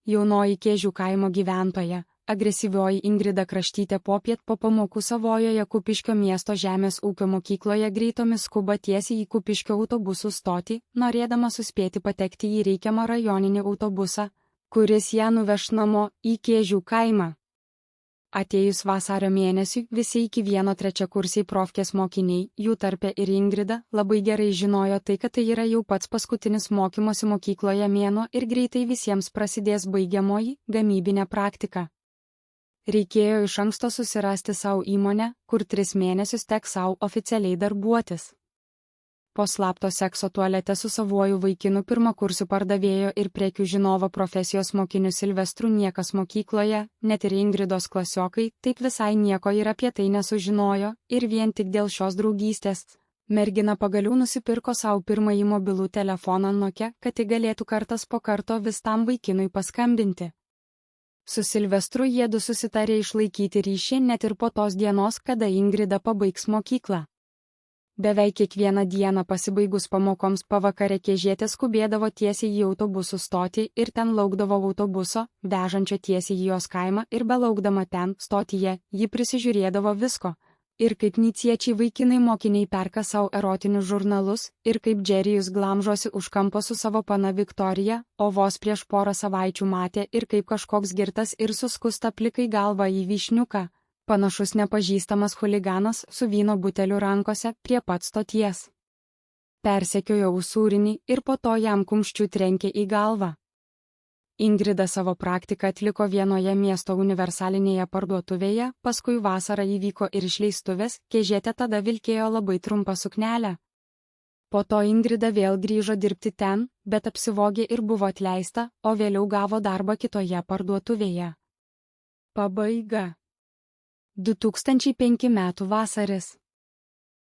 jaunoji Kėžių kaimo gyventoja, agresyvioji Ingrida Kraštytė popiet po pamokų savojoje Kupiškio miesto žemės ūkio mokykloje greitomis skuba tiesiai į Kupiškio autobusų stotį, norėdama suspėti patekti į reikiamą rajoninį autobusą, kuris ją nuveš namo į Kėžių kaimą. Atėjus vasario mėnesiui, visi iki vieno trečiakursiai profkės mokiniai, jų tarpe ir Ingrida, labai gerai žinojo tai, kad tai yra jau pats paskutinis mokymosi mokykloje mėnuo ir greitai visiems prasidės baigiamoji gamybinė praktika. Reikėjo iš anksto susirasti savo įmonę, kur 3 mėnesius teks savo oficialiai darbuotis. Po slapto sekso tualete su savuoju vaikinu pirmakursiu pardavėjo ir prekių žinovo profesijos mokiniu Silvestru niekas mokykloje, net ir Ingridos klasiokai, taip visai nieko ir apie tai nesužinojo, ir vien tik dėl šios draugystės. Mergina pagaliau nusipirko savo pirmąjį mobilų telefoną Nokia, kad tik galėtų kartas po karto vis tam vaikinui paskambinti. Su Silvestru jiedu susitarė išlaikyti ryšį net ir po tos dienos, kada Ingrida pabaigs mokyklą. Beveik kiekvieną dieną pasibaigus pamokoms pavakare Kėžietė skubėdavo tiesiai į autobusų stotį ir ten laukdavo autobuso, vežančio tiesiai į jos kaimą ir belaukdama ten, stotyje, ji prisižiūrėdavo visko. Ir kaip niciečiai vaikinai mokiniai perka savo erotinius žurnalus, ir kaip Džerijus glamžosi už kampo su savo pana Viktorija, o vos prieš porą savaičių matė ir kaip kažkoks girtas ir suskusta plikai galva į vyšniuką. Panašus nepažįstamas chuliganas su vyno buteliu rankose prie pat stoties. Persekiojo usūrinį ir po to jam kumščiu trenkė į galvą. Ingrida savo praktiką atliko vienoje miesto universalinėje parduotuvėje, paskui vasarą įvyko ir išleistuvės, Kėžietė tada vilkėjo labai trumpą suknelę. Po to Ingrida vėl grįžo dirbti ten, bet apsivogė ir buvo atleista, o vėliau gavo darbą kitoje parduotuvėje. Pabaiga. 2005 metų vasaris.